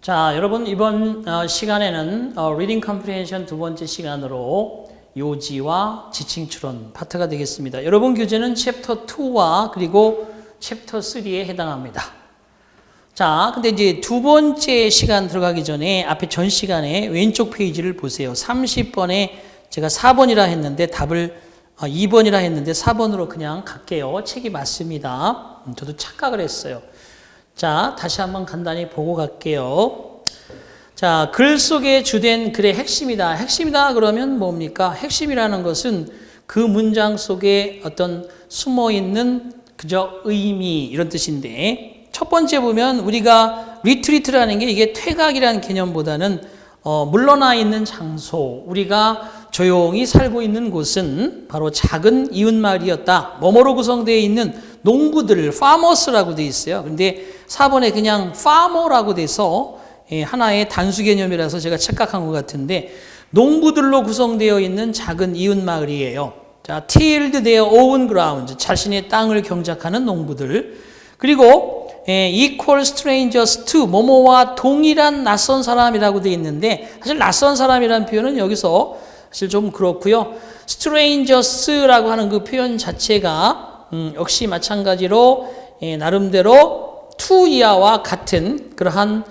자, 여러분 이번 시간에는 Reading Comprehension 두 번째 시간으로 요지와 지칭 추론 파트가 되겠습니다. 여러분 교재는 챕터 2와 그리고 챕터 3에 해당합니다. 자, 근데 이제 두 번째 시간 들어가기 전에 앞에 전 시간에 왼쪽 페이지를 보세요. 30번에 제가 4번이라 했는데 답을 2번이라 했는데 4번으로 그냥 갈게요. 책이 맞습니다. 저도 착각을 했어요. 자, 다시 한번 간단히 보고 갈게요. 자, 글 속에 주된 글의 핵심이다. 핵심이다 그러면 뭡니까? 핵심이라는 것은 그 문장 속에 어떤 숨어있는 그저 의미 이런 뜻인데, 첫 번째 보면 우리가 리트리트라는 게 이게 퇴각이라는 개념보다는 물러나 있는 장소, 우리가 조용히 살고 있는 곳은 바로 작은 이웃마을이었다. 뭐뭐로 구성되어 있는 농부들, farmers라고 되어 있어요. 근데 4번에 그냥 farmer라고 돼서 하나의 단수 개념이라서 제가 착각한 것 같은데, 농부들로 구성되어 있는 작은 이웃마을이에요. 자, tilled their own ground, 자신의 땅을 경작하는 농부들. 그리고 equal strangers to, 뭐뭐와 동일한 낯선 사람이라고 되어 있는데, 사실 낯선 사람이라는 표현은 여기서 사실 좀 그렇고요. strangers라고 하는 그 표현 자체가 역시 마찬가지로 나름대로 to 이하와 같은 그러한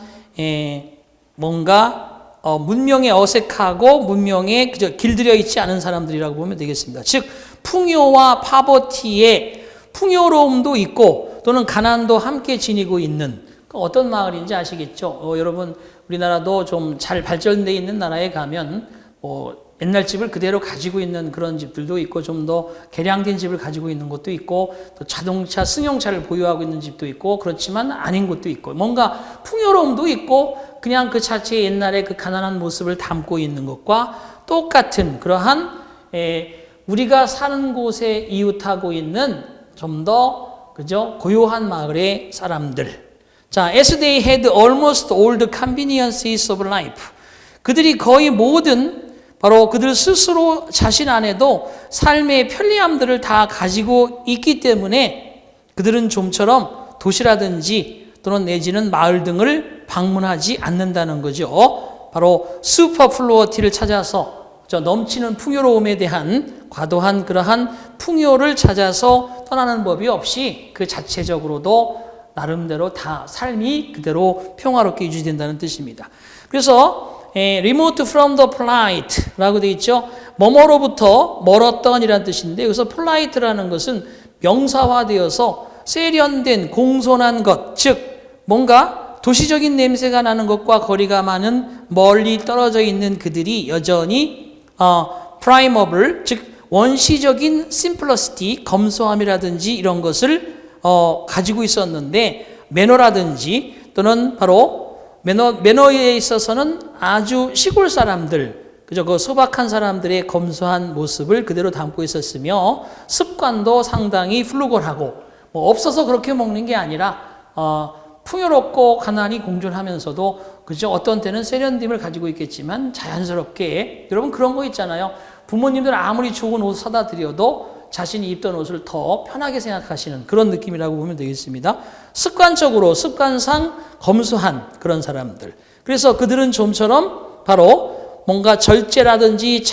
뭔가 문명에 어색하고 문명에 그저 길들여 있지 않은 사람들이라고 보면 되겠습니다. 즉 풍요와 파버티에 풍요로움도 있고 또는 가난도 함께 지니고 있는 어떤 마을인지 아시겠죠? 여러분 우리나라도 좀 잘 발전되어 있는 나라에 가면 옛날 집을 그대로 가지고 있는 그런 집들도 있고, 좀 더 개량된 집을 가지고 있는 곳도 있고, 또 자동차, 승용차를 보유하고 있는 집도 있고, 그렇지만 아닌 곳도 있고, 뭔가 풍요로움도 있고, 그냥 그 자체의 옛날의 그 가난한 모습을 담고 있는 것과 똑같은 그러한 우리가 사는 곳에 이웃하고 있는 좀 더 그죠 고요한 마을의 사람들. 자, as they had almost all the conveniences of life. 그들이 거의 모든 바로 그들 스스로 자신 안에도 삶의 편리함들을 다 가지고 있기 때문에 그들은 좀처럼 도시라든지 또는 내지는 마을 등을 방문하지 않는다는 거죠. 바로 슈퍼플루어티를 찾아서 넘치는 풍요로움에 대한 과도한 그러한 풍요를 찾아서 떠나는 법이 없이 그 자체적으로도 나름대로 다 삶이 그대로 평화롭게 유지된다는 뜻입니다. 그래서 remote from the polite라고 되어 있죠. 뭐뭐로부터 멀었던 이라는 뜻인데, 여기서 polite라는 것은 명사화되어서 세련된 공손한 것, 즉 뭔가 도시적인 냄새가 나는 것과 거리가 많은 멀리 떨어져 있는 그들이 여전히 primeval, 즉 원시적인 simplicity, 검소함이라든지 이런 것을 가지고 있었는데, 매너라든지 또는 바로 매너에 있어서는 아주 시골 사람들, 그저 그 소박한 사람들의 검소한 모습을 그대로 담고 있었으며, 습관도 상당히 플루걸하고, 없어서 그렇게 먹는 게 아니라, 풍요롭고 가난이 공존하면서도, 그죠? 어떤 때는 세련됨을 가지고 있겠지만, 자연스럽게, 여러분 그런 거 있잖아요. 부모님들 아무리 좋은 옷 사다 드려도 자신이 입던 옷을 더 편하게 생각하시는 그런 느낌이라고 보면 되겠습니다. 습관적으로, 습관상 검소한 그런 사람들. 그래서 그들은 좀처럼 바로 뭔가 절제라든지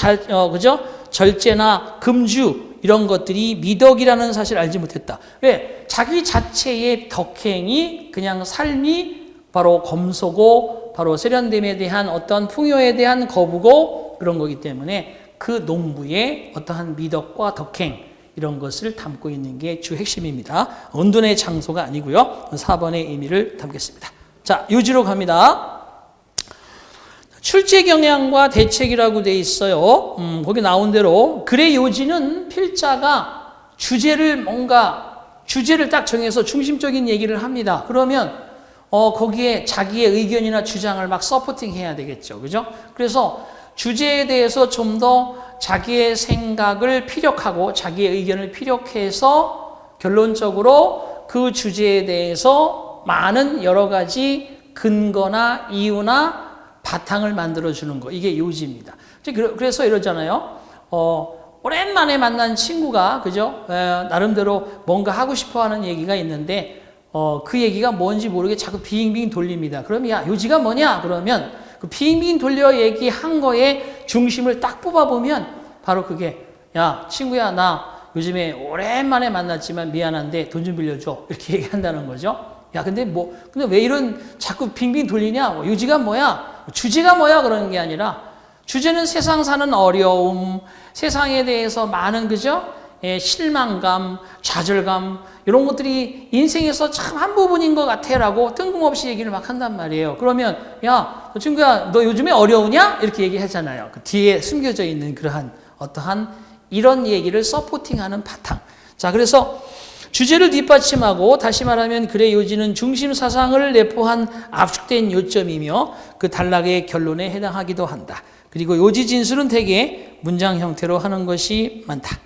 그죠? 절제나 금주 이런 것들이 미덕이라는 사실을 알지 못했다. 왜? 자기 자체의 덕행이 그냥 삶이 바로 검소고 바로 세련됨에 대한 어떤 풍요에 대한 거부고 그런 거기 때문에 그 농부의 어떠한 미덕과 덕행 이런 것을 담고 있는 게 주 핵심입니다. 은둔의 장소가 아니고요. 4번의 의미를 담겠습니다. 자, 요지로 갑니다. 출제 경향과 대책이라고 돼 있어요. 거기 나온 대로 글의 요지는 필자가 주제를 딱 정해서 중심적인 얘기를 합니다. 그러면 거기에 자기의 의견이나 주장을 막 서포팅 해야 되겠죠. 그죠? 그래서 주제에 대해서 좀 더 자기의 생각을 피력하고 자기의 의견을 피력해서 결론적으로 그 주제에 대해서 많은 여러 가지 근거나 이유나 바탕을 만들어주는 거. 이게 요지입니다. 그래서 이러잖아요. 오랜만에 만난 친구가, 그죠? 나름대로 뭔가 하고 싶어 하는 얘기가 있는데, 그 얘기가 뭔지 모르게 자꾸 빙빙 돌립니다. 그럼 야, 요지가 뭐냐? 그러면 그 빙빙 돌려 얘기한 거에 중심을 딱 뽑아보면 바로 그게 야, 친구야, 나 요즘에 오랜만에 만났지만 미안한데 돈 좀 빌려줘. 이렇게 얘기한다는 거죠. 야, 근데 왜 이런 자꾸 빙빙 돌리냐? 요지가 뭐야? 주제가 뭐야? 그러는 게 아니라 주제는 세상 사는 어려움, 세상에 대해서 많은, 그죠? 실망감, 좌절감, 이런 것들이 인생에서 참 한 부분인 것 같아 라고 뜬금없이 얘기를 막 한단 말이에요. 그러면 야, 친구야, 너 요즘에 어려우냐? 이렇게 얘기하잖아요. 그 뒤에 숨겨져 있는 그러한 어떠한 이런 얘기를 서포팅하는 바탕. 자, 그래서 주제를 뒷받침하고 다시 말하면 글의 요지는 중심 사상을 내포한 압축된 요점이며 그 단락의 결론에 해당하기도 한다. 그리고 요지 진술은 대개 문장 형태로 하는 것이 많다.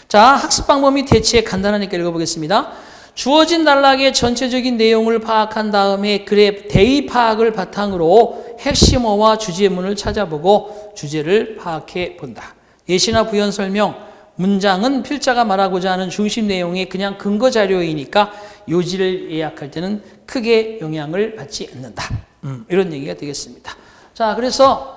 자, 학습 방법이 대체 간단하니까 읽어보겠습니다. 주어진 단락의 전체적인 내용을 파악한 다음에 글의 대의 파악을 바탕으로 핵심어와 주제문을 찾아보고 주제를 파악해 본다. 예시나 부연 설명, 문장은 필자가 말하고자 하는 중심 내용의 그냥 근거 자료이니까 요지를 예약할 때는 크게 영향을 받지 않는다. 이런 얘기가 되겠습니다. 자, 그래서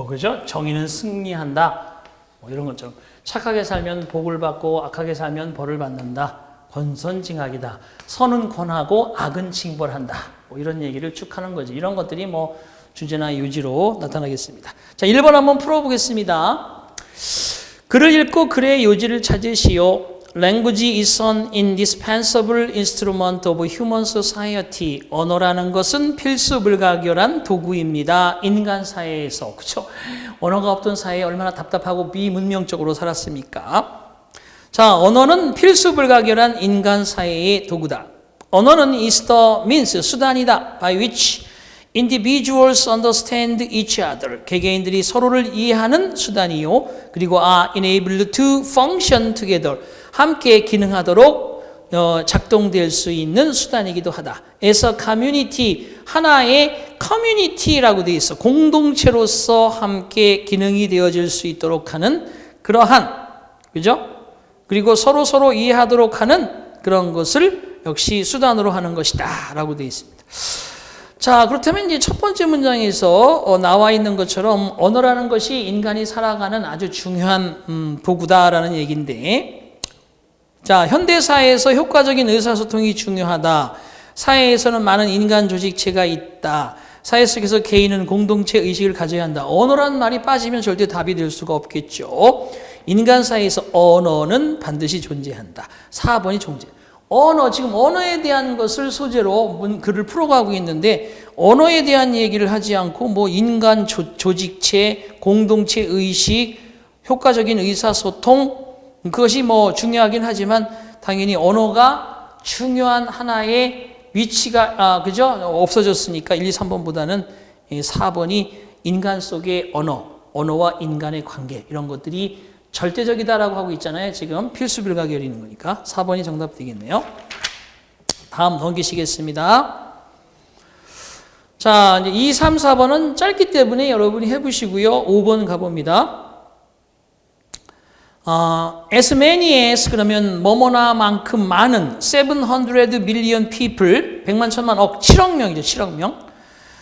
그죠? 정의는 승리한다. 이런 것처럼 착하게 살면 복을 받고 악하게 살면 벌을 받는다. 권선징악이다. 선은 권하고 악은 징벌한다. 이런 얘기를 쭉 하는 거지. 이런 것들이 주제나 요지로 나타나겠습니다. 자, 1번 한번 풀어보겠습니다. 글을 읽고 글의 요지를 찾으시오. Language is an indispensable instrument of human society. 언어라는 것은 필수불가결한 도구입니다. 인간 사회에서. 그렇죠? 언어가 없던 사회에 얼마나 답답하고 비문명적으로 살았습니까? 자, 언어는 필수불가결한 인간 사회의 도구다. 언어는 is the means, 수단이다. By which individuals understand each other. 개개인들이 서로를 이해하는 수단이요. 그리고 are enabled to function together. 함께 기능하도록 작동될 수 있는 수단이기도 하다. as a community, 하나의 커뮤니티라고 되어 있어. 공동체로서 함께 기능이 되어질 수 있도록 하는 그러한, 그죠? 그리고 서로 이해하도록 하는 그런 것을 역시 수단으로 하는 것이다 라고 되어 있습니다. 자, 그렇다면 이제 첫 번째 문장에서 나와 있는 것처럼 언어라는 것이 인간이 살아가는 아주 중요한 도구다라는 얘기인데, 자, 현대사회에서 효과적인 의사소통이 중요하다. 사회에서는 많은 인간 조직체가 있다. 사회 속에서 개인은 공동체 의식을 가져야 한다. 언어라는 말이 빠지면 절대 답이 될 수가 없겠죠. 인간 사회에서 언어는 반드시 존재한다. 4번이 존재. 언어, 지금 언어에 대한 것을 소재로 글을 풀어가고 있는데 언어에 대한 얘기를 하지 않고 인간 조직체, 공동체 의식, 효과적인 의사소통, 그것이 중요하긴 하지만 당연히 언어가 중요한 하나의 위치가 그죠? 없어졌으니까 1, 2, 3번보다는 4번이 인간 속의 언어와 인간의 관계 이런 것들이 절대적이다라고 하고 있잖아요. 지금 필수불가결이는 거니까 4번이 정답 되겠네요. 다음 넘기시겠습니다. 자, 이제 2, 3, 4번은 짧기 때문에 여러분이 해보시고요. 5번 가봅니다. as many as 그러면 뭐뭐나만큼 많은 700 million people 100만 천만 억 7억 명이죠. 7억 명.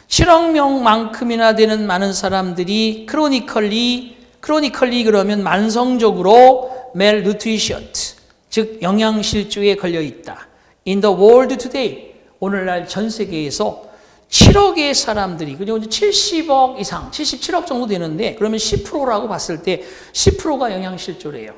7억 명만큼이나 되는 많은 사람들이 chronically 그러면 만성적으로 malnutritioned 즉 영양실조에 걸려 있다. In the world today 오늘날 전 세계에서 7억의 사람들이, 그리고 70억 이상, 77억 정도 되는데, 그러면 10%라고 봤을 때 10%가 영양실조래요.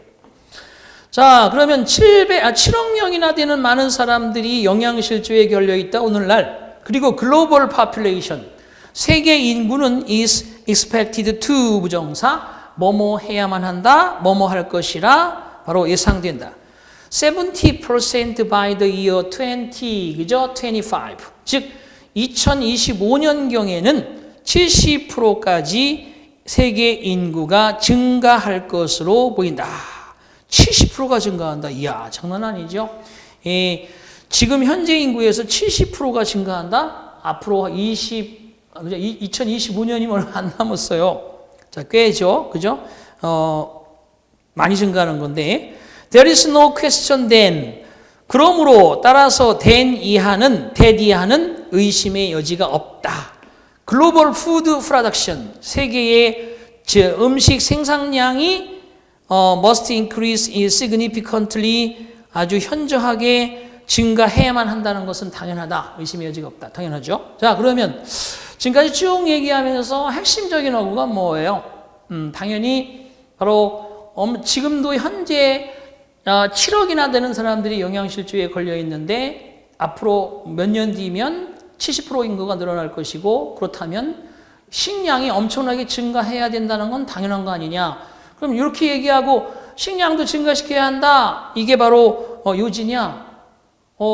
자, 그러면 7억 명이나 되는 많은 사람들이 영양실조에 걸려있다. 오늘날 그리고 global population. 세계 인구는 is expected to 부정사 뭐뭐 해야만 한다, 뭐뭐 할 것이라 바로 예상된다. 70% by the year 20, 그죠? 25. 즉 2025년경에는 70%까지 세계 인구가 증가할 것으로 보인다. 70%가 증가한다. 이야, 장난 아니죠? 예, 지금 현재 인구에서 70%가 증가한다? 앞으로 2025년이면 얼마 안 남았어요. 자, 꽤죠? 그죠? 많이 증가하는 건데. There is no question then. 그러므로 따라서 that 이하는 의심의 여지가 없다. 글로벌 푸드 프로덕션, 세계의 음식 생산량이 must increase significantly 아주 현저하게 증가해야만 한다는 것은 당연하다. 의심의 여지가 없다. 당연하죠. 자, 그러면 지금까지 쭉 얘기하면서 핵심적인 어구가 뭐예요? 당연히 바로 지금도 현재 7억이나 되는 사람들이 영양실조에 걸려 있는데 앞으로 몇 년 뒤면 70% 인구가 늘어날 것이고 그렇다면 식량이 엄청나게 증가해야 된다는 건 당연한 거 아니냐. 그럼 이렇게 얘기하고 식량도 증가시켜야 한다. 이게 바로 요지냐.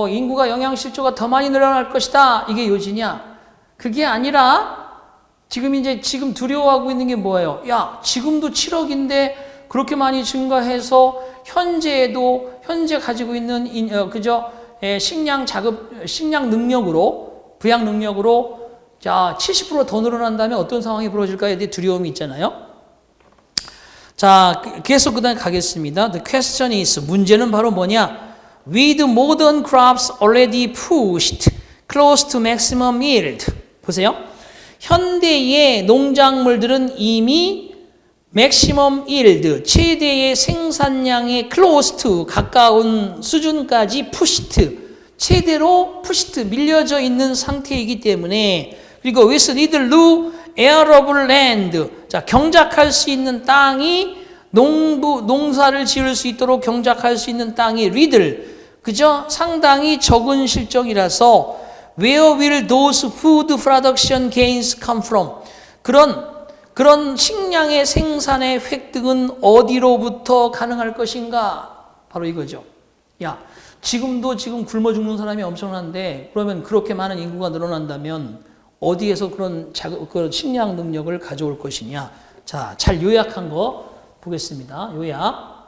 인구가 영양실조가 더 많이 늘어날 것이다. 이게 요지냐. 그게 아니라 지금 두려워하고 있는 게 뭐예요? 야, 지금도 7억인데 그렇게 많이 증가해서 현재 가지고 있는 식량 능력으로 부양 능력으로 자 70% 더 늘어난다면 어떤 상황이 벌어질까에 대해 두려움이 있잖아요. 자, 계속 그다음 가겠습니다. The question is 문제는 바로 뭐냐? With modern crops already pushed close to maximum yield. 보세요. 현대의 농작물들은 이미 maximum yield, 최대의 생산량의 close to, 가까운 수준까지 pushed, 최대로 pushed, 밀려져 있는 상태이기 때문에 그리고 with little arable land, 자, 경작할 수 있는 땅이 농사를 지을 수 있도록 경작할 수 있는 땅이 little, 그죠? 상당히 적은 실정이라서 Where will those food production gains come from? 그런 식량의 생산의 획득은 어디로부터 가능할 것인가? 바로 이거죠. 야, 지금 굶어 죽는 사람이 엄청난데 그러면 그렇게 많은 인구가 늘어난다면 어디에서 그런 식량 능력을 가져올 것이냐? 자, 잘 요약한 거 보겠습니다. 요약.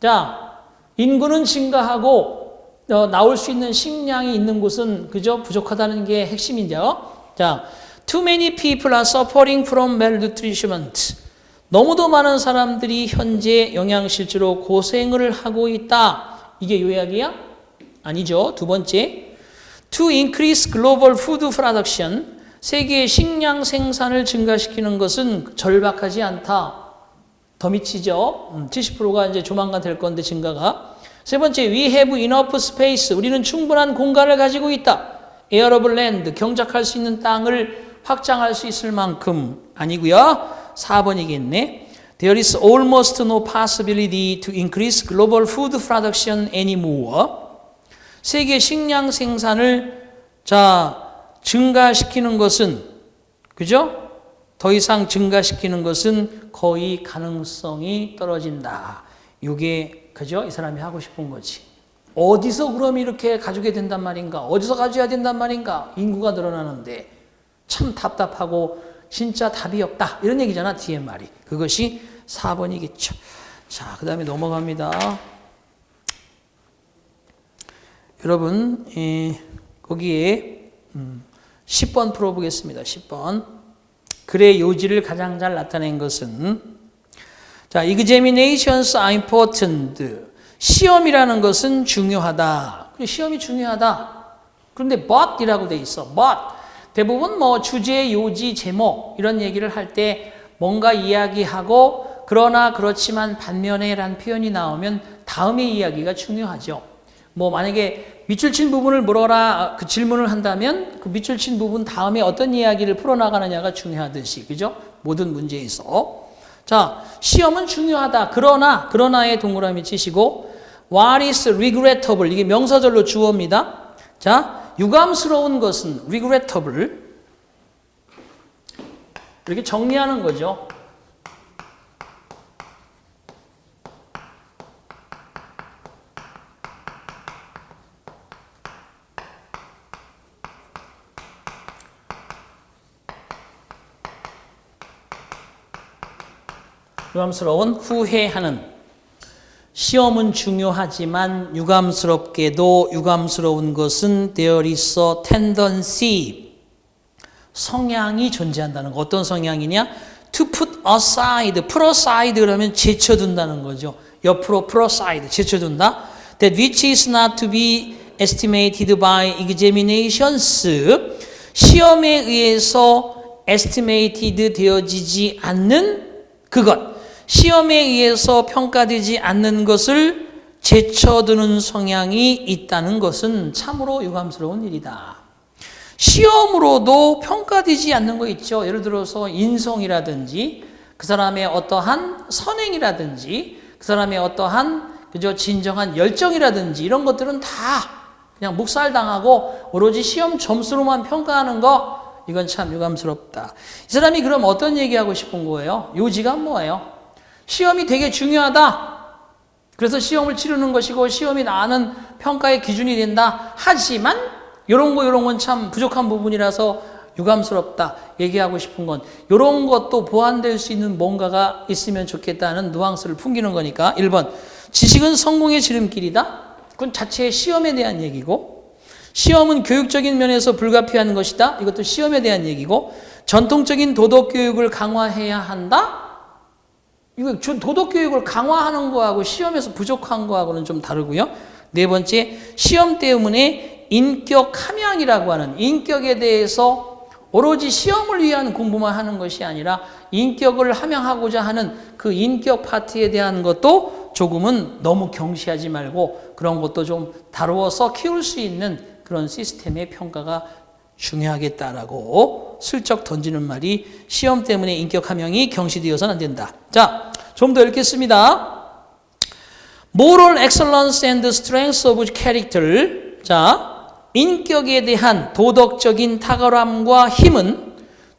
자, 인구는 증가하고 나올 수 있는 식량이 있는 곳은 그저 부족하다는 게 핵심이죠. 자, too many people are suffering from malnutrition. 너무도 많은 사람들이 현재 영양실조로 고생을 하고 있다. 이게 요약이야? 아니죠. 두 번째, to increase global food production. 세계의 식량 생산을 증가시키는 것은 절박하지 않다. 더 미치죠. 70%가 이제 조만간 될 건데 증가가. 세 번째, we have enough space. 우리는 충분한 공간을 가지고 있다. arable land, 경작할 수 있는 땅을 확장할 수 있을 만큼. 아니고요. 4번이겠네. There is almost no possibility to increase global food production anymore. 세계 식량 생산을 증가시키는 것은, 그죠? 더 이상 증가시키는 것은 거의 가능성이 떨어진다. 이게 그죠? 이 사람이 하고 싶은 거지. 어디서 그럼 이렇게 가지게 된단 말인가? 어디서 가져야 된단 말인가? 인구가 늘어나는데 참 답답하고 진짜 답이 없다. 이런 얘기잖아, 뒤에 말이. 그것이 4번이겠죠. 자, 그 다음에 넘어갑니다. 여러분, 거기에 10번 풀어보겠습니다. 10번. 글의 요지를 가장 잘 나타낸 것은 자, examinations are important. 시험이라는 것은 중요하다. 시험이 중요하다. 그런데 but이라고 돼 있어. but. 대부분 주제, 요지, 제목 이런 얘기를 할 때 뭔가 이야기하고 그러나 그렇지만 반면에 라는 표현이 나오면 다음의 이야기가 중요하죠. 만약에 밑줄 친 부분을 물어라 그 질문을 한다면 그 밑줄 친 부분 다음에 어떤 이야기를 풀어나가느냐가 중요하듯이, 그죠? 모든 문제에 있어. 자, 시험은 중요하다. 그러나의 동그라미 치시고, what is regrettable? 이게 명사절로 주어입니다. 자, 유감스러운 것은 regrettable 이렇게 정리하는 거죠. 유감스러운 후회하는 시험은 중요하지만 유감스럽게도 유감스러운 것은 there is a tendency 성향이 존재한다는 거. 어떤 성향이냐? to put aside, put aside 그러면 제쳐둔다는 거죠. 옆으로 put aside, 제쳐둔다. That which is not to be estimated by examinations 시험에 의해서 estimated 되어지지 않는 그것 시험에 의해서 평가되지 않는 것을 제쳐두는 성향이 있다는 것은 참으로 유감스러운 일이다. 시험으로도 평가되지 않는 거 있죠. 예를 들어서 인성이라든지 그 사람의 어떠한 선행이라든지 그 사람의 어떠한 그저 진정한 열정이라든지 이런 것들은 다 그냥 묵살당하고 오로지 시험 점수로만 평가하는 거 이건 참 유감스럽다. 이 사람이 그럼 어떤 얘기하고 싶은 거예요? 요지가 뭐예요? 시험이 되게 중요하다. 그래서 시험을 치르는 것이고 시험이 나는 평가의 기준이 된다. 하지만 이런 건 참 부족한 부분이라서 유감스럽다. 얘기하고 싶은 건 이런 것도 보완될 수 있는 뭔가가 있으면 좋겠다는 누앙스를 풍기는 거니까 1번 지식은 성공의 지름길이다. 그건 자체의 시험에 대한 얘기고 시험은 교육적인 면에서 불가피한 것이다. 이것도 시험에 대한 얘기고 전통적인 도덕교육을 강화해야 한다. 이거 도덕교육을 강화하는 거하고 시험에서 부족한 거하고는 좀 다르고요. 네 번째, 시험 때문에 인격 함양이라고 하는 인격에 대해서 오로지 시험을 위한 공부만 하는 것이 아니라 인격을 함양하고자 하는 그 인격 파트에 대한 것도 조금은 너무 경시하지 말고 그런 것도 좀 다루어서 키울 수 있는 그런 시스템의 평가가 중요하겠다라고 슬쩍 던지는 말이 시험 때문에 인격 함양이 경시되어서는 안 된다. 자, 좀 더 읽겠습니다. Moral excellence and strength of character. 자, 인격에 대한 도덕적인 탁월함과 힘은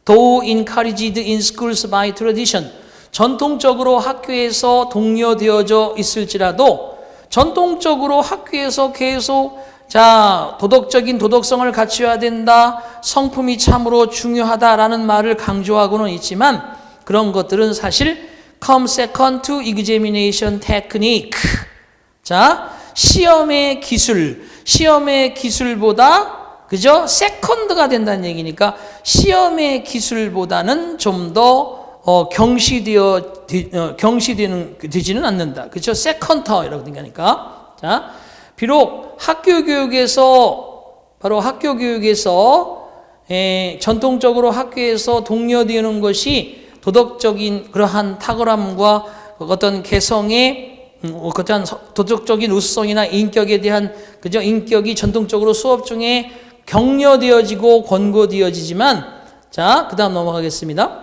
though encouraged in schools by tradition. 전통적으로 학교에서 독려되어져 있을지라도 전통적으로 학교에서 계속 자, 도덕적인 도덕성을 갖춰야 된다. 성품이 참으로 중요하다라는 말을 강조하고는 있지만 그런 것들은 사실 come second to examination technique. 자, 시험의 기술보다 그죠? 세컨드가 된다는 얘기니까 시험의 기술보다는 좀 더 경시되지는 않는다. 그렇죠? 세컨터라고 되니까. 자, 비록 학교 교육에서 전통적으로 학교에서 독려되는 것이 도덕적인 그러한 탁월함과 어떤 개성의 어떤 도덕적인 우수성이나 인격에 대한 그죠? 인격이 전통적으로 수업 중에 격려되어지고 권고되어지지만 자, 그다음 넘어가겠습니다.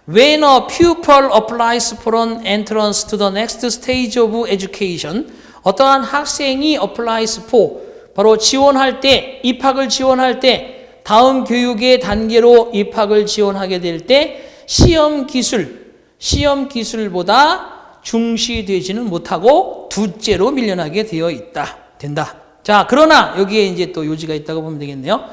When a pupil applies for an entrance to the next stage of education, 어떠한 학생이 applies for, 바로 지원할 때, 입학을 지원할 때, 다음 교육의 단계로 입학을 지원하게 될 때, 시험 기술보다 중시되지는 못하고 둘째로 밀려나게 된다. 자, 그러나 여기에 이제 또 요지가 있다고 보면 되겠네요.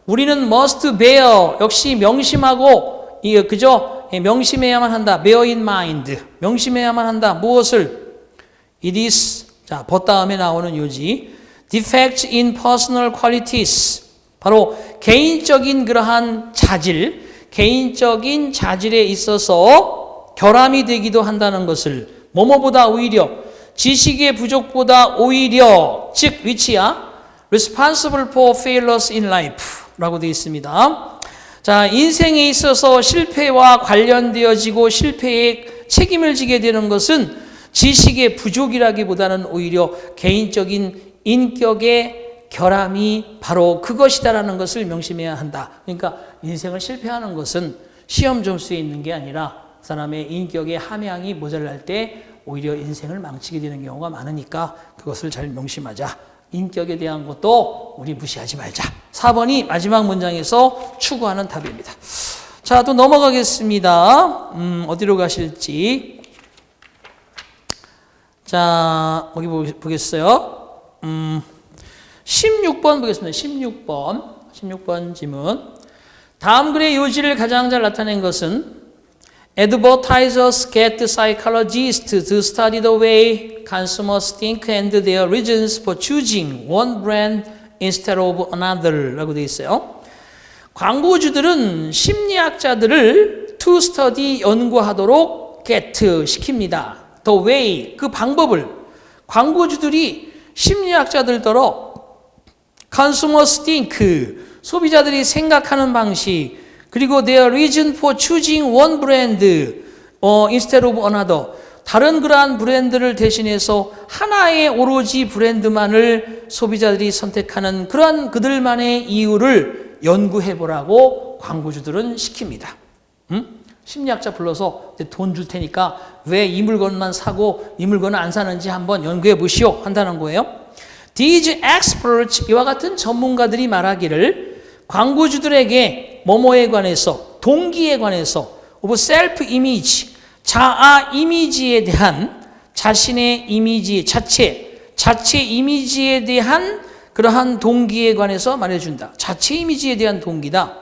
우리는 must bear, 역시 명심하고, 그죠? 명심해야만 한다. bear in mind. 명심해야만 한다. 무엇을? It is, 자, but 다음에 나오는 요지. defects in personal qualities. 바로 개인적인 그러한 개인적인 자질에 있어서 결함이 되기도 한다는 것을 뭐뭐보다 오히려 지식의 부족보다 오히려 즉 위치야 responsible for failures in life 라고 되어 있습니다. 자, 인생에 있어서 실패와 관련되어지고 실패에 책임을 지게 되는 것은 지식의 부족이라기보다는 오히려 개인적인 인격의 결함이 바로 그것이다라는 것을 명심해야 한다. 그러니까 인생을 실패하는 것은 시험 점수에 있는 게 아니라 사람의 인격의 함양이 모자랄 때 오히려 인생을 망치게 되는 경우가 많으니까 그것을 잘 명심하자. 인격에 대한 것도 우리 무시하지 말자. 4번이 마지막 문장에서 추구하는 답입니다. 자, 또 넘어가겠습니다. 어디로 가실지. 자, 여기 보겠어요. 16번 보겠습니다. 16번 지문. 다음 글의 요지를 가장 잘 나타낸 것은 Advertisers get psychologists to study the way consumers think and their reasons for choosing one brand instead of another 라고 되어 있어요. 광고주들은 심리학자들을 to study 연구하도록 get 시킵니다. The way 그 방법을 광고주들이 심리학자들더러 consumers think 소비자들이 생각하는 방식 그리고 their reason for choosing one brand instead of another 다른 그러한 브랜드를 대신해서 하나의 오로지 브랜드만을 소비자들이 선택하는 그러한 그들만의 이유를 연구해보라고 광고주들은 시킵니다. 심리학자 불러서 돈 줄 테니까 왜 이 물건만 사고 이 물건을 안 사는지 한번 연구해 보시오 한다는 거예요. These experts 이와 같은 전문가들이 말하기를 광고주들에게 뭐뭐에 관해서 동기에 관해서 of self image 자아 이미지에 대한 자신의 이미지 자체 이미지에 대한 그러한 동기에 관해서 말해준다. 자체 이미지에 대한 동기다.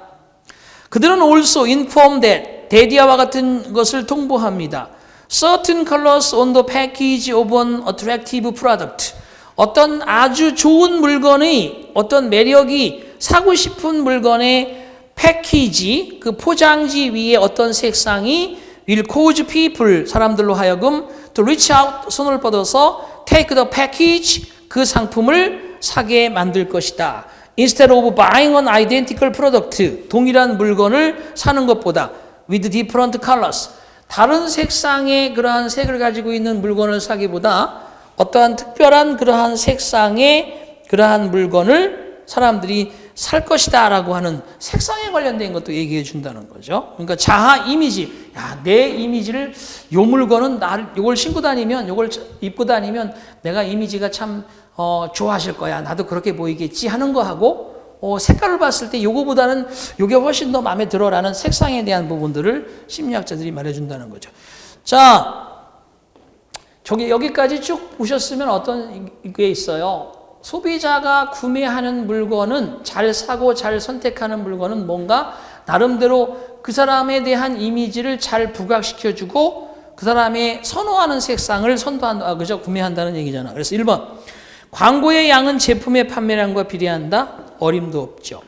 그들은 also inform that 대디아와 같은 것을 통보합니다. Certain colors on the package of an attractive product. 어떤 아주 좋은 물건의 어떤 매력이 사고 싶은 물건의 패키지, 그 포장지 위에 어떤 색상이 will cause people, 사람들로 하여금 to reach out, 손을 뻗어서 take the package, 그 상품을 사게 만들 것이다. Instead of buying an identical product, 동일한 물건을 사는 것보다 with different colors, 다른 색상의 그러한 색을 가지고 있는 물건을 사기보다 어떠한 특별한 그러한 색상의 그러한 물건을 사람들이 살 것이다 라고 하는 색상에 관련된 것도 얘기해 준다는 거죠. 그러니까 자아 이미지, 야, 내 이미지를 요 물건은 요걸 신고 다니면 요걸 입고 다니면 내가 이미지가 참 좋아하실 거야. 나도 그렇게 보이겠지 하는 거하고 색깔을 봤을 때 요거보다는 요게 훨씬 더 마음에 들어라는 색상에 대한 부분들을 심리학자들이 말해준다는 거죠. 자, 여기까지 쭉 보셨으면 어떤 게 있어요? 소비자가 구매하는 물건은 잘 사고 잘 선택하는 물건은 뭔가 나름대로 그 사람에 대한 이미지를 잘 부각시켜주고 그 사람의 선호하는 색상을 그죠? 구매한다는 얘기잖아. 그래서 1번 광고의 양은 제품의 판매량과 비례한다. 어림도 없죠.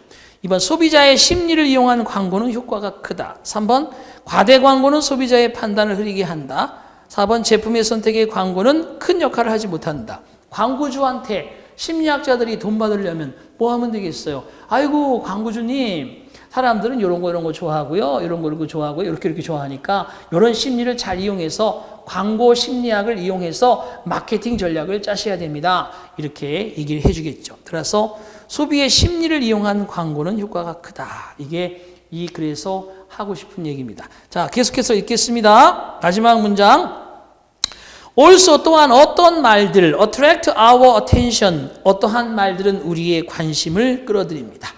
2번 소비자의 심리를 이용한 광고는 효과가 크다. 3번 과대 광고는 소비자의 판단을 흐리게 한다. 4번 제품의 선택의 광고는 큰 역할을 하지 못한다. 광고주한테 심리학자들이 돈 받으려면 뭐 하면 되겠어요? 아이고 광고주님 사람들은 이런 거 좋아하고요. 이런 거 좋아하고요. 이렇게 좋아하니까 이런 심리를 잘 이용해서 광고 심리학을 이용해서 마케팅 전략을 짜셔야 됩니다. 이렇게 얘기를 해주겠죠. 따라서 소비의 심리를 이용한 광고는 효과가 크다. 이게 이 글에서 하고 싶은 얘기입니다. 자, 계속해서 읽겠습니다. 마지막 문장. also 또한 어떤 말들 attract our attention 어떠한 말들은 우리의 관심을 끌어들입니다.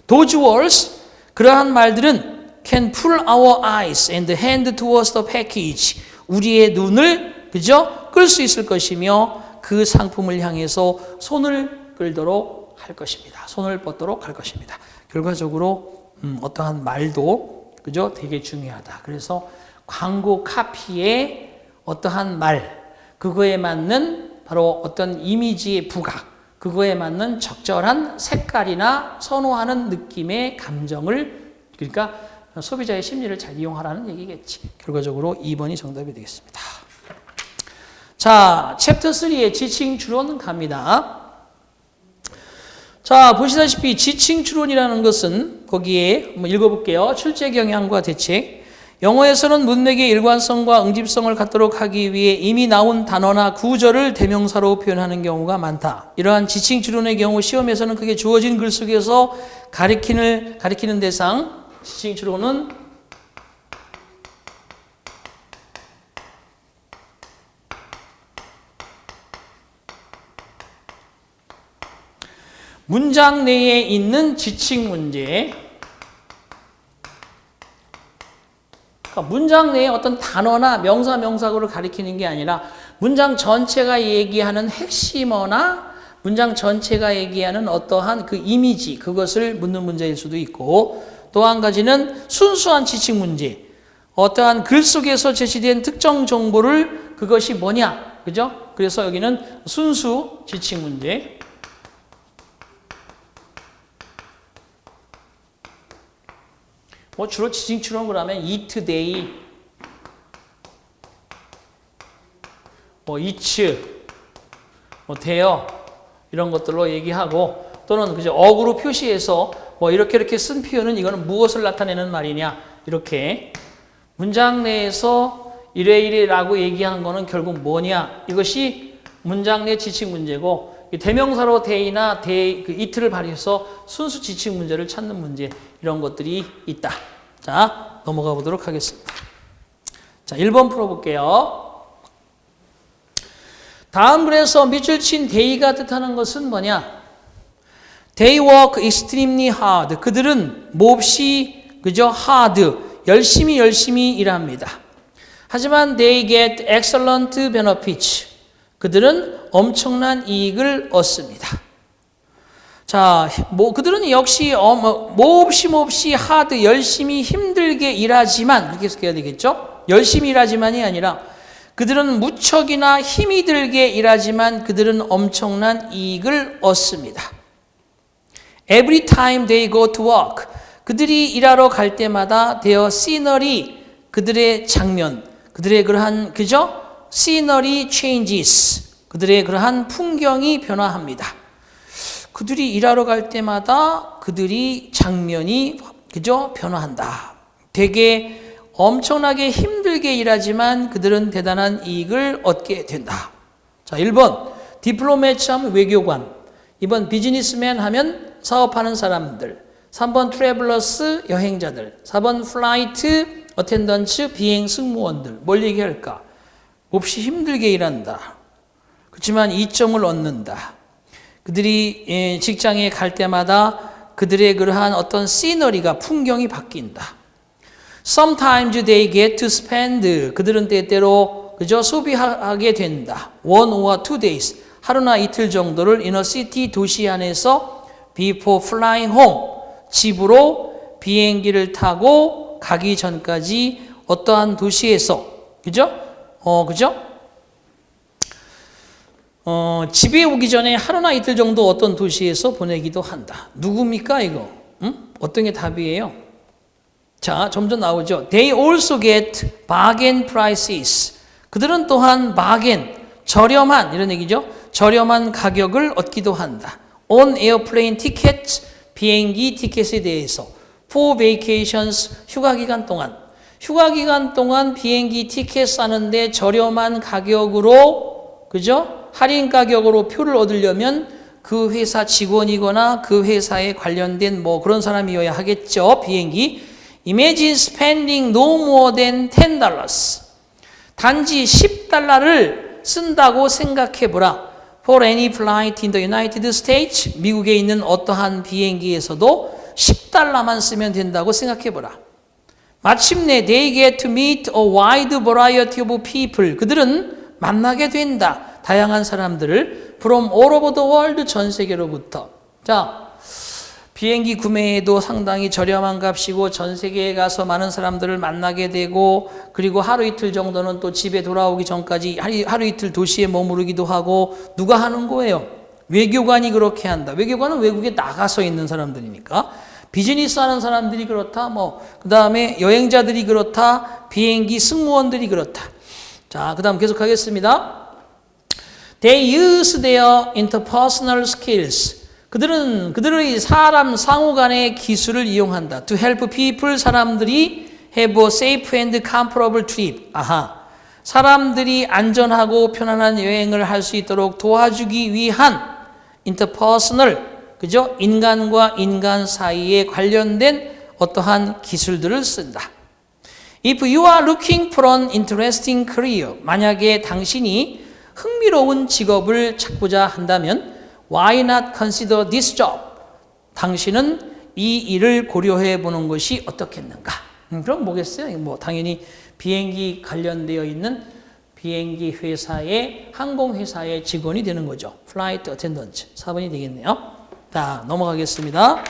Those words 그러한 말들은 can pull our eyes and hand towards the package 우리의 눈을 그죠? 끌 수 있을 것이며 그 상품을 향해서 손을 끌도록 할 것입니다. 손을 뻗도록 할 것입니다. 결과적으로 어떠한 말도 그죠? 되게 중요하다. 그래서 광고 카피에 어떠한 말 그거에 맞는 바로 어떤 이미지의 부각, 그거에 맞는 적절한 색깔이나 선호하는 느낌의 감정을 그러니까 소비자의 심리를 잘 이용하라는 얘기겠지. 결과적으로 2번이 정답이 되겠습니다. 자, 챕터 3의 지칭 추론 갑니다. 자, 보시다시피 지칭 추론이라는 것은 거기에 한번 읽어볼게요. 출제 경향과 대책. 영어에서는 문맥의 일관성과 응집성을 갖도록 하기 위해 이미 나온 단어나 구절을 대명사로 표현하는 경우가 많다. 이러한 지칭 추론의 경우 시험에서는 크게 주어진 글 속에서 가리키는 대상, 지칭 추론은 문장 내에 있는 지칭 문제. 그러니까 문장 내에 어떤 단어나 명사, 명사구를 가리키는 게 아니라 문장 전체가 얘기하는 핵심어나 문장 전체가 얘기하는 어떠한 그 이미지, 그것을 묻는 문제일 수도 있고, 또 한 가지는 순수한 지칭 문제. 어떠한 글 속에서 제시된 특정 정보를 그것이 뭐냐, 그죠? 그래서 여기는 순수 지칭 문제. 뭐 주로 지칭처럼 그러면 eat, they, 뭐 each, 뭐 their 이런 것들로 얘기하고, 또는 그죠 어구로 표시해서 뭐 이렇게 쓴 표현은 이거는 무엇을 나타내는 말이냐, 이렇게 문장 내에서 이래이래라고 얘기하는 거는 결국 뭐냐, 이것이 문장 내 지칭 문제고, 대명사로 they나 they, 그 it를 발휘해서 순수 지칭 문제를 찾는 문제, 이런 것들이 있다. 자, 넘어가 보도록 하겠습니다. 자, 1번 풀어볼게요. 다음 글에서 밑줄 친 they가 뜻하는 것은 뭐냐? They work extremely hard. 그들은 몹시 그저 hard, 열심히 일합니다. 하지만 they get excellent benefits. 그들은 엄청난 이익을 얻습니다. 자, 그들은 역시 몹시 hard, 열심히 힘들게 일하지만, 이렇게 해석해야 되겠죠? 열심히 일하지만이 아니라 그들은 무척이나 힘이 들게 일하지만 그들은 엄청난 이익을 얻습니다. Every time they go to work. 그들이 일하러 갈 때마다 their scenery, 그들의 장면, 그들의 그러한, 그죠? scenery changes. 그들의 그러한 풍경이 변화합니다. 그들이 일하러 갈 때마다 그들이 장면이, 그죠? 변화한다. 되게 엄청나게 힘들게 일하지만 그들은 대단한 이익을 얻게 된다. 자, 1번 디플로매트 하면 외교관, 2번 비즈니스맨 하면 사업하는 사람들, 3번 트래블러스 여행자들, 4번 플라이트 어텐던츠 비행 승무원들. 뭘 얘기할까? 몹시 힘들게 일한다. 그렇지만 이점을 얻는다. 그들이 직장에 갈 때마다 그들의 그러한 어떤 시너리가, 풍경이 바뀐다. Sometimes they get to spend. 그들은 때때로 그저 소비하게 된다. 1 or 2 days. 하루나 이틀 정도를 in a city, 도시 안에서 before flying home. 집으로 비행기를 타고 가기 전까지 어떠한 도시에서, 그죠? 그죠? 집에 오기 전에 하루나 이틀 정도 어떤 도시에서 보내기도 한다. 누굽니까, 이거? 어떤 게 답이에요? 자, 점점 나오죠. They also get bargain prices. 그들은 또한 bargain, 저렴한, 이런 얘기죠. 저렴한 가격을 얻기도 한다. On airplane tickets, 비행기 티켓에 대해서. For vacations, 휴가 기간 동안 비행기 티켓 사는데 저렴한 가격으로, 그죠? 할인 가격으로 표를 얻으려면 그 회사 직원이거나 그 회사에 관련된 뭐 그런 사람이어야 하겠죠. 비행기. Imagine spending no more than $10. 단지 $10를 쓴다고 생각해보라. For any flight in the United States, 미국에 있는 어떠한 비행기에서도 $10만 쓰면 된다고 생각해보라. 마침내 they get to meet a wide variety of people. 그들은 만나게 된다. 다양한 사람들을 from all over the world, 전 세계로부터. 자, 비행기 구매에도 상당히 저렴한 값이고 전 세계에 가서 많은 사람들을 만나게 되고, 그리고 하루 이틀 정도는 또 집에 돌아오기 전까지 하루 이틀 도시에 머무르기도 하고. 누가 하는 거예요? 외교관이 그렇게 한다. 외교관은 외국에 나가서 있는 사람들이니까. 비즈니스 하는 사람들이 그렇다. 그 다음에 여행자들이 그렇다. 비행기 승무원들이 그렇다. 자, 그 다음 계속 하겠습니다. They use their interpersonal skills. 그들의 사람 상호 간의 기술을 이용한다. To help people, 사람들이 have a safe and comfortable trip. 사람들이 안전하고 편안한 여행을 할 수 있도록 도와주기 위한 interpersonal, 그죠? 인간과 인간 사이에 관련된 어떠한 기술들을 쓴다. If you are looking for an interesting career, 만약에 당신이 흥미로운 직업을 찾고자 한다면 Why not consider this job? 당신은 이 일을 고려해 보는 것이 어떻겠는가? 그럼 뭐겠어요? 뭐 당연히 비행기 관련되어 있는 비행기 회사의 항공 회사의 직원이 되는 거죠. Flight attendant 4번이 되겠네요. 자, 넘어가겠습니다.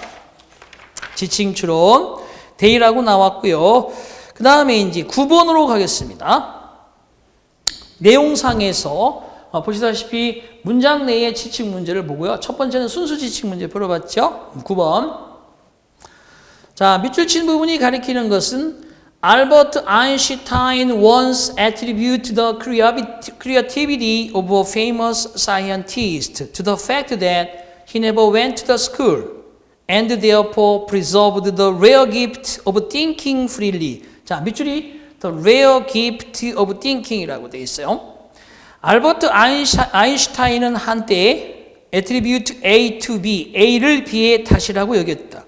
지칭 추론 데이라고 나왔고요. 그 다음에 이제 9번으로 가겠습니다. 내용상에서 보시다시피 문장 내의 지칭 문제를 보고요. 첫 번째는 순수 지칭 문제 풀어봤죠. 9번. 자, 밑줄 친 부분이 가리키는 것은 Albert Einstein once attributed the creativity of a famous scientist to the fact that he never went to the school and therefore preserved the rare gift of thinking freely. 자, 밑줄이 the rare gift of thinking이라고 되어 있어요. 알버트 아인슈타인은 한때 attribute A to B, A를 B의 탓이라고 여겼다.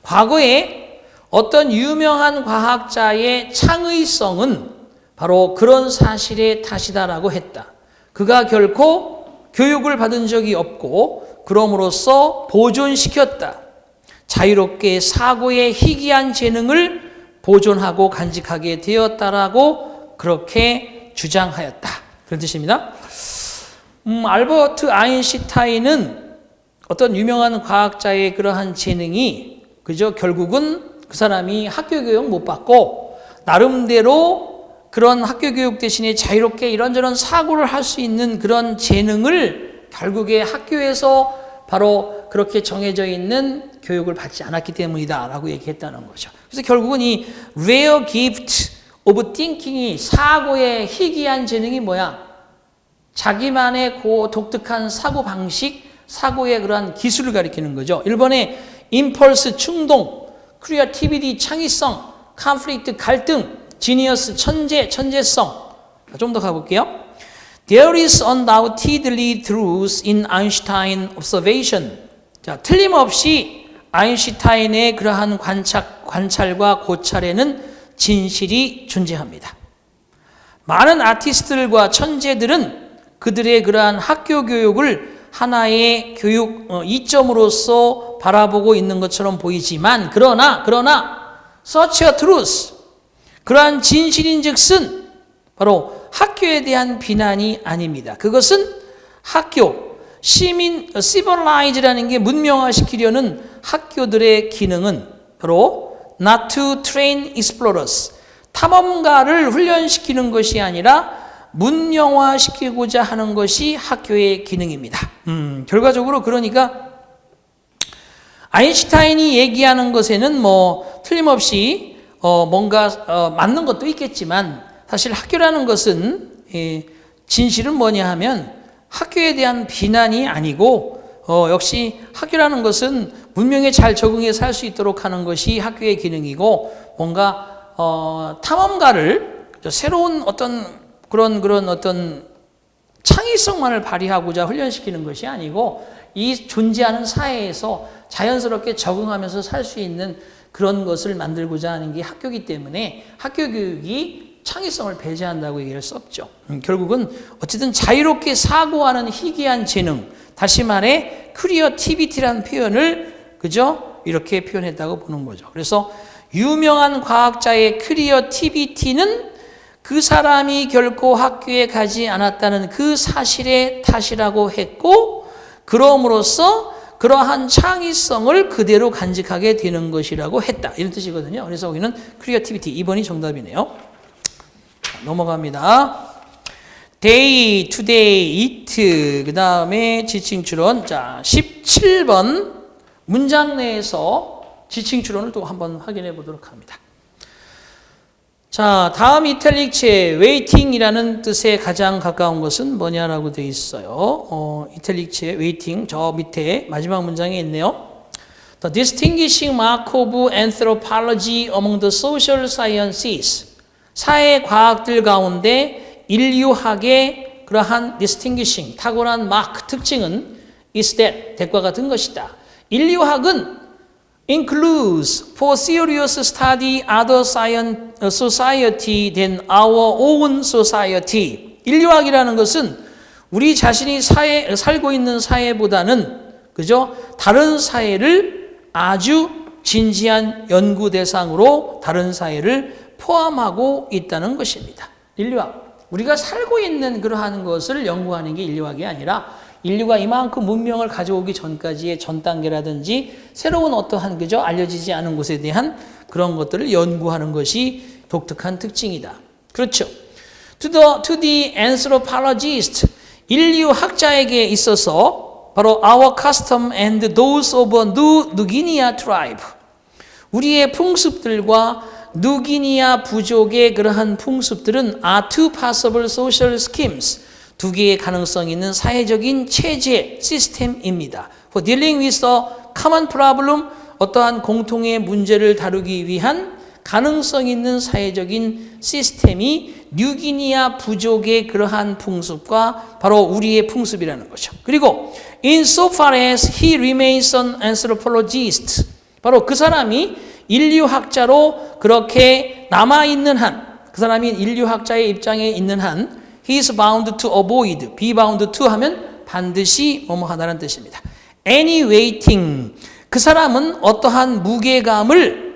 과거에 어떤 유명한 과학자의 창의성은 바로 그런 사실의 탓이다라고 했다. 그가 결코 교육을 받은 적이 없고 그럼으로써 보존시켰다. 자유롭게 사고의 희귀한 재능을 보존하고 간직하게 되었다라고 그렇게 주장하였다. 그런 뜻입니다. 알버트 아인슈타인은 어떤 유명한 과학자의 그러한 재능이 그죠? 결국은 그 사람이 학교 교육 못 받고 나름대로 그런 학교 교육 대신에 자유롭게 이런저런 사고를 할 수 있는 그런 재능을 결국에 학교에서 바로 그렇게 정해져 있는 교육을 받지 않았기 때문이다 라고 얘기했다는 거죠. 그래서 결국은 이 rare gift of thinking이 사고의 희귀한 재능이 뭐야? 자기만의 그 독특한 사고 방식, 사고의 그러한 기술을 가리키는 거죠. 1번에 impulse, 충동, creativity, 창의성, conflict, 갈등, genius, 천재, 천재성. 좀 더 가볼게요. There is undoubtedly truth in Einstein observation. 자, 틀림없이 아인슈타인의 그러한 관찰과 고찰에는 진실이 존재합니다. 많은 아티스트들과 천재들은 그들의 그러한 학교 교육을 하나의 교육 이점으로서 바라보고 있는 것처럼 보이지만 그러나 such a truth 그러한 진실인즉슨 바로 학교에 대한 비난이 아닙니다. 그것은 학교 civilize라는 게 문명화시키려는 학교들의 기능은 바로 not to train explorers 탐험가를 훈련시키는 것이 아니라 문명화시키고자 하는 것이 학교의 기능입니다. 결과적으로 그러니까 아인슈타인이 얘기하는 것에는 뭐 틀림없이 뭔가 맞는 것도 있겠지만 사실 학교라는 것은 진실은 뭐냐 하면 학교에 대한 비난이 아니고 역시 학교라는 것은 문명에 잘 적응해 살 수 있도록 하는 것이 학교의 기능이고 뭔가 탐험가를 새로운 어떤 그런 어떤 창의성만을 발휘하고자 훈련시키는 것이 아니고 이 존재하는 사회에서 자연스럽게 적응하면서 살 수 있는 그런 것을 만들고자 하는 게 학교이기 때문에 학교 교육이 창의성을 배제한다고 얘기할 수 없죠. 결국은 어쨌든 자유롭게 사고하는 희귀한 재능, 다시 말해 크리어티비티라는 표현을 그죠? 이렇게 표현했다고 보는 거죠. 그래서 유명한 과학자의 크리어티비티는 그 사람이 결코 학교에 가지 않았다는 그 사실의 탓이라고 했고 그럼으로써 그러한 창의성을 그대로 간직하게 되는 것이라고 했다. 이런 뜻이거든요. 그래서 여기는 크리어티비티 2번이 정답이네요. 넘어갑니다. day, today, it 그 다음에 지칭 추론. 자, 17번 문장 내에서 지칭 추론을 또 한번 확인해 보도록 합니다. 자, 다음 이탈릭체 waiting이라는 뜻에 가장 가까운 것은 뭐냐라고 되어 있어요. 이탈릭체 waiting 저 밑에 마지막 문장에 있네요. The distinguishing mark of anthropology among the social sciences. 사회 과학들 가운데 인류학의 그러한 distinguishing 탁월한 마크 특징은 is that 대과 같은 것이다. 인류학은 includes for serious study other society than our own society. 인류학이라는 것은 우리 자신이 살고 있는 사회보다는 그죠? 다른 사회를 아주 진지한 연구 대상으로 다른 사회를 포함하고 있다는 것입니다. 인류학. 우리가 살고 있는 그러한 것을 연구하는 게 인류학이 아니라 인류가 이만큼 문명을 가져오기 전까지의 전 단계라든지 새로운 어떠한 그죠? 알려지지 않은 것에 대한 그런 것들을 연구하는 것이 독특한 특징이다. 그렇죠. To the anthropologist, 인류학자에게 있어서 바로 our custom and those of a New Guinea tribe, 우리의 풍습들과 누기니아 부족의 그러한 풍습들은 are two possible social schemes, 두 개의 가능성 있는 사회적인 체제, 시스템입니다. For dealing with a common problem, 어떠한 공통의 문제를 다루기 위한 가능성 있는 사회적인 시스템이 뉴기니아 부족의 그러한 풍습과 바로 우리의 풍습이라는 거죠. 그리고 insofar as he remains an anthropologist, 바로 그 사람이 인류학자로 그렇게 남아있는 한, 그 사람이 인류학자의 입장에 있는 한 he is bound to avoid, be bound to 하면 반드시 뭐뭐 하다는 뜻입니다. any weighting, 그 사람은 어떠한 무게감을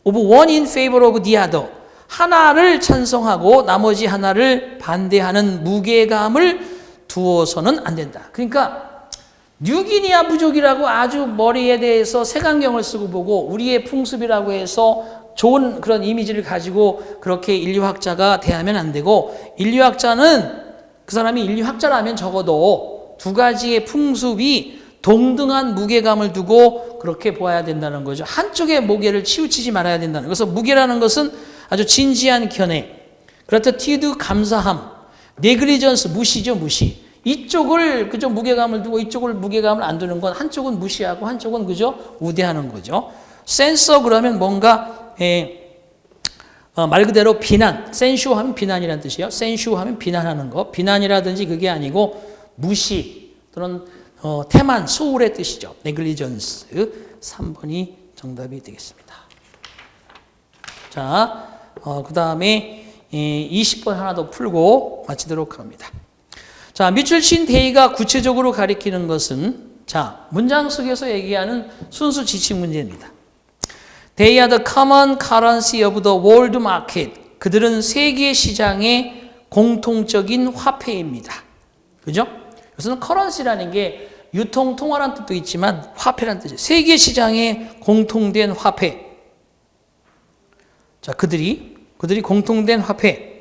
of one in favor of the other, 하나를 찬성하고 나머지 하나를 반대하는 무게감을 두어서는 안 된다. 그러니까 뉴기니아 부족이라고 아주 머리에 대해서 색안경을 쓰고 보고 우리의 풍습이라고 해서 좋은 그런 이미지를 가지고 그렇게 인류학자가 대하면 안 되고, 인류학자는 그 사람이 인류학자라면 적어도 두 가지의 풍습이 동등한 무게감을 두고 그렇게 보아야 된다는 거죠. 한쪽의 무게를 치우치지 말아야 된다는 거죠. 그래서 무게라는 것은 아주 진지한 견해, 그라티튜드 감사함, 네글리전스 무시죠, 무시. 이쪽을 그죠 무게감을 두고 이쪽을 무게감을 안 두는 건 한쪽은 무시하고 한쪽은 그죠 우대하는 거죠. 센서 그러면 뭔가 말 그대로 비난, 센슈 하면 비난이라는 뜻이에요. 센슈 하면 비난하는 거, 비난이라든지 그게 아니고 무시 또는 태만, 소홀의 뜻이죠. 네글리전스. 3번이 정답이 되겠습니다. 자, 그 다음에 20번 하나 더 풀고 마치도록 합니다. 자, 뮤추얼 데이가 구체적으로 가리키는 것은, 자, 문장 속에서 얘기하는 순수 지식 문제입니다. They are the common currency of the world market. 그들은 세계 시장의 공통적인 화폐입니다. 그죠? 그래서 currency라는 게 유통, 통화라는 뜻도 있지만 화폐라는 뜻이에요. 세계 시장의 공통된 화폐. 자, 그들이 공통된 화폐.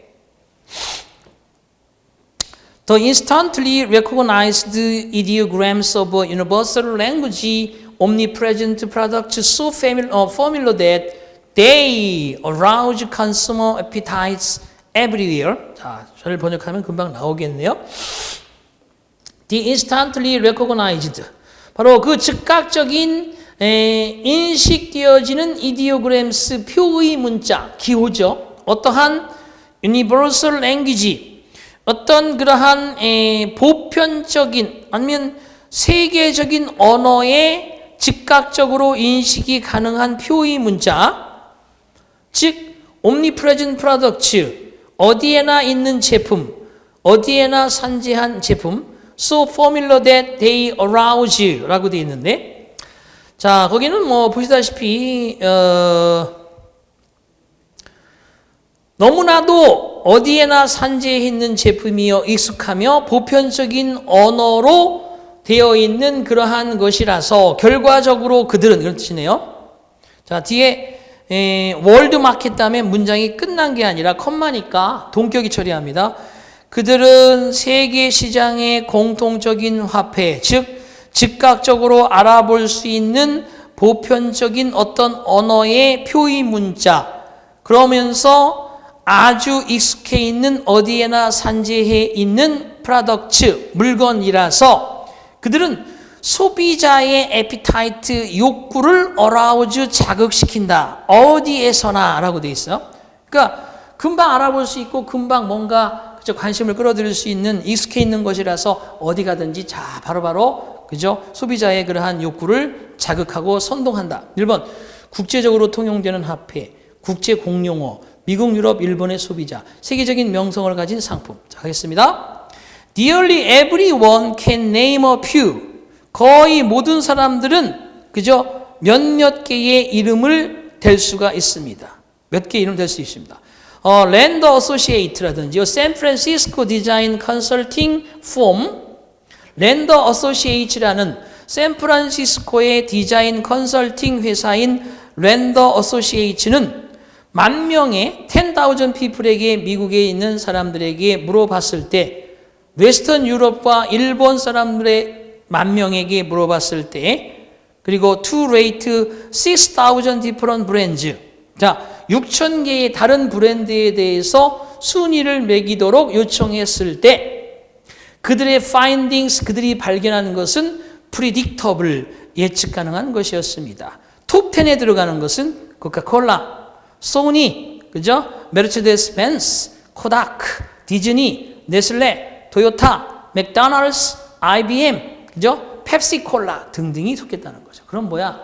The instantly recognized ideograms of a universal language, omnipresent products so familiar that they arouse consumer appetites everywhere. 자, 저를 번역하면 금방 나오겠네요. The instantly recognized, 바로 그 즉각적인 인식되어지는 ideograms, 표의 문자, 기호죠. 어떠한 universal language, 어떤 그러한 보편적인 아니면 세계적인 언어에 즉각적으로 인식이 가능한 표의 문자, 즉 omnipresent products, 어디에나 있는 제품, 어디에나 산재한 제품, so familiar that they arouse 라고 되어 있는데, 자, 거기는 뭐 보시다시피 너무나도 어디에나 산재해 있는 제품이여 익숙하며 보편적인 언어로 되어 있는 그러한 것이라서 결과적으로 그들은, 이런 뜻이네요. 자, 뒤에 월드 마켓 다음에 문장이 끝난 게 아니라 컴마니까 동격이 처리합니다. 그들은 세계 시장의 공통적인 화폐, 즉 즉각적으로 알아볼 수 있는 보편적인 어떤 언어의 표의 문자, 그러면서 아주 익숙해 있는 어디에나 산재해 있는 프로덕트, 물건이라서 그들은 소비자의 에피타이트, 욕구를 어라우즈, 자극시킨다. 어디에서나 라고 되어 있어요. 그러니까 금방 알아볼 수 있고 금방 뭔가 관심을 끌어들일 수 있는 익숙해 있는 것이라서 어디 가든지 자 바로바로 그죠? 소비자의 그러한 욕구를 자극하고 선동한다. 1번, 국제적으로 통용되는 화폐, 국제 공용어, 미국, 유럽, 일본의 소비자, 세계적인 명성을 가진 상품. 자, 하겠습니다. Nearly everyone can name a few. 거의 모든 사람들은 그저 몇몇 개의 이름을 댈 수가 있습니다. 몇 개의 이름 댈 수 있습니다. Land Associate라든지 샌프란시스코 디자인 컨설팅 폼, Land Associates라는 샌프란시스코의 디자인 컨설팅 회사인 Land Associates는 10,000명의 10,000 people에게 미국에 있는 사람들에게 물어봤을 때 웨스턴 유럽과 일본 사람들의 10,000명에게 물어봤을 때 그리고 to rate 6,000 different brands 자 6,000개의 다른 브랜드에 대해서 순위를 매기도록 요청했을 때 그들의 findings 그들이 발견한 것은 predictable 예측 가능한 것이었습니다. 톱 10에 들어가는 것은 코카콜라, 소니, 그죠? 메르체데스 벤츠, 코다크, 디즈니, 네슬레, 토요타, 맥도날드스, IBM, 그죠? 펩시콜라 등등이 속했다는 거죠. 그럼 뭐야?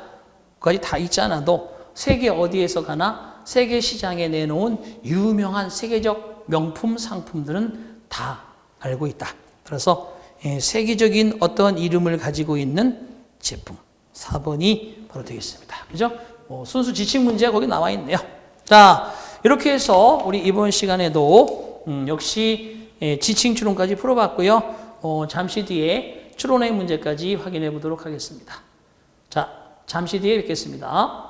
그까지 다 있지 않아도 세계 어디에서 가나 세계 시장에 내놓은 유명한 세계적 명품 상품들은 다 알고 있다. 그래서 세계적인 어떤 이름을 가지고 있는 제품 4번이 바로 되겠습니다. 그죠? 순수 지칭 문제가 거기 나와 있네요. 자, 이렇게 해서 우리 이번 시간에도 역시 지칭 추론까지 풀어봤고요. 잠시 뒤에 추론의 문제까지 확인해 보도록 하겠습니다. 자, 잠시 뒤에 뵙겠습니다.